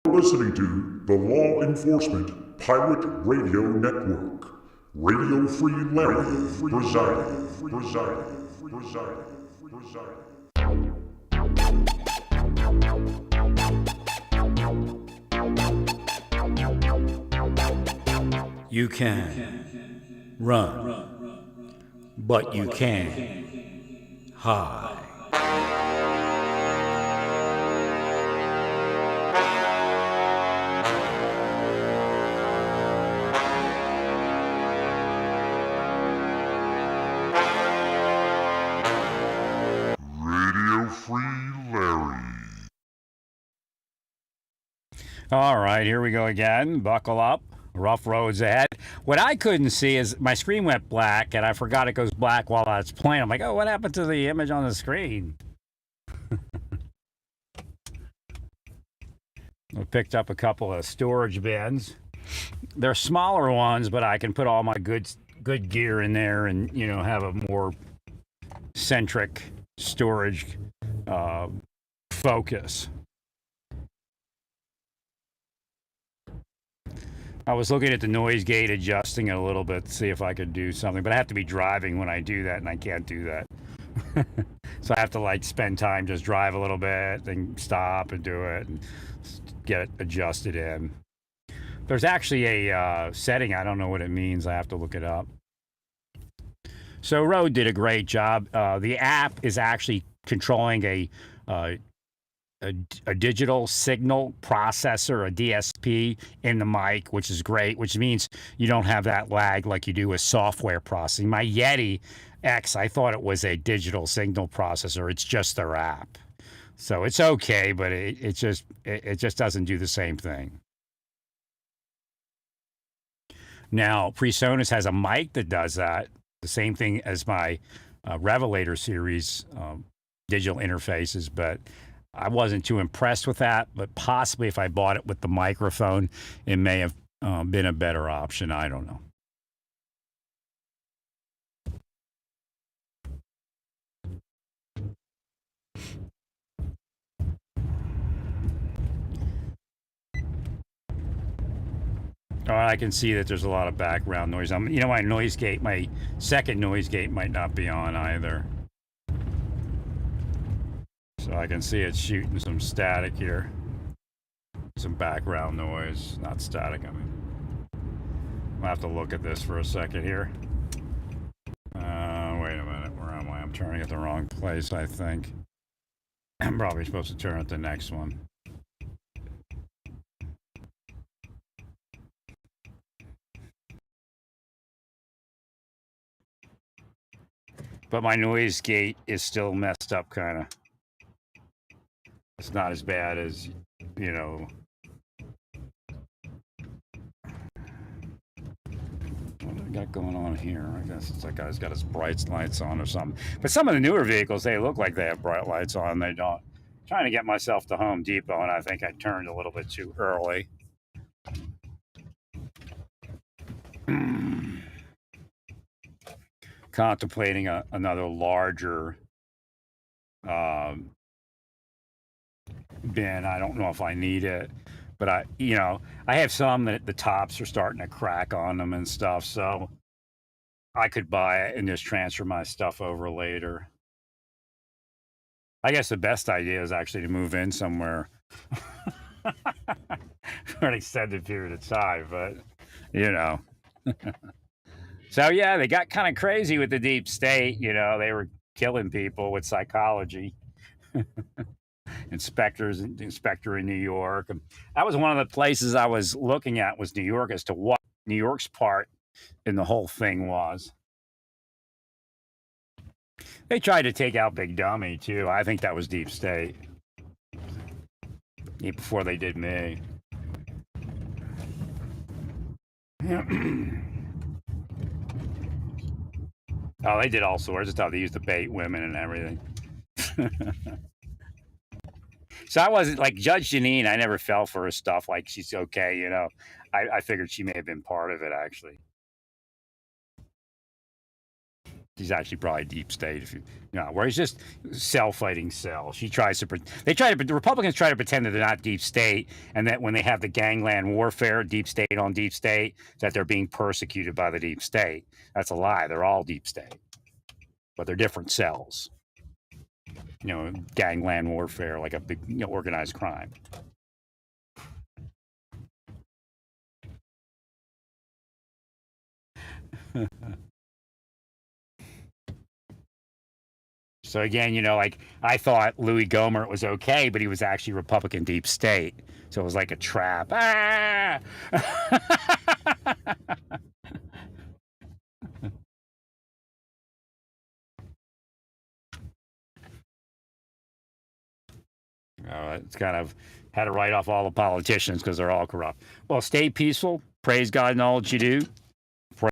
Listening to the Law Enforcement Pirate Radio Network. Radio Free Larry presiding. You can run, but you can't hide. Radio Free Larry. All right, here we go again. Buckle up. Rough roads ahead. What I couldn't see is my screen went black, and I forgot it goes black while I was playing. I'm like, oh, what happened to the image on the screen? I picked up a couple of storage bins. They're smaller ones, but I can put all my good gear in there and, have a more centric storage focus. I was looking at the noise gate, adjusting it a little bit to see if I could do something, but I have to be driving when I do that, and I can't do that. So I have to spend time, just drive a little bit, then stop and do it and get it adjusted in. There's actually a setting, I don't know what it means, I have to look it up. So Rode did a great job. The app is actually controlling a digital signal processor, a DSP, in the mic, which is great, which means you don't have that lag like you do with software processing. My Yeti X, I thought it was a digital signal processor. It's just their app. So it's okay, but it just doesn't do the same thing. Now, PreSonus has a mic that does that. The same thing as my Revelator series digital interfaces, but I wasn't too impressed with that, but possibly if I bought it with the microphone, it may have been a better option. I don't know. All right, I can see that there's a lot of background noise. My noise gate, my second noise gate might not be on either. So I can see it's shooting some static here. Some background noise, not static, I mean. I'll have to look at this for a second here. Wait a minute, where am I? I'm turning at the wrong place, I think. I'm probably supposed to turn at the next one. But my noise gate is still messed up, kind of. It's not as bad as, what do I got going on here? I guess it's that guy's got his bright lights on or something. But some of the newer vehicles, they look like they have bright lights on. They don't. I'm trying to get myself to Home Depot, and I think I turned a little bit too early. Contemplating another larger bin. I don't know if I need it, but I have some that the tops are starting to crack on them and stuff, so I could buy it and just transfer my stuff over later. I guess the best idea is actually to move in somewhere for an extended period of time, but So yeah, they got kind of crazy with the deep state. They were killing people with psychology. Inspector in New York. And that was one of the places I was looking at, was New York, as to what New York's part in the whole thing was. They tried to take out Big Dummy too. I think that was deep state. Before they did me. Oh, they did all sorts of stuff. They used to bait women and everything. So I wasn't like Judge Janine. I never fell for her stuff. Like, she's okay, I figured she may have been part of it, actually. He's actually probably deep state, if you know, where he's just cell fighting cell. She tries to, they try to, the Republicans try to pretend that they're not deep state, and that when they have the gangland warfare, deep state on deep state, that they're being persecuted by the deep state. That's a lie. They're all deep state, but they're different cells. You know, gangland warfare, like a big, you know, organized crime. So again, you know, like I thought Louis Gohmert was okay, but he was actually Republican deep state. So it was like a trap. Ah! It's kind of had to write off all the politicians because they're all corrupt. Well, stay peaceful. Praise God in all that you do.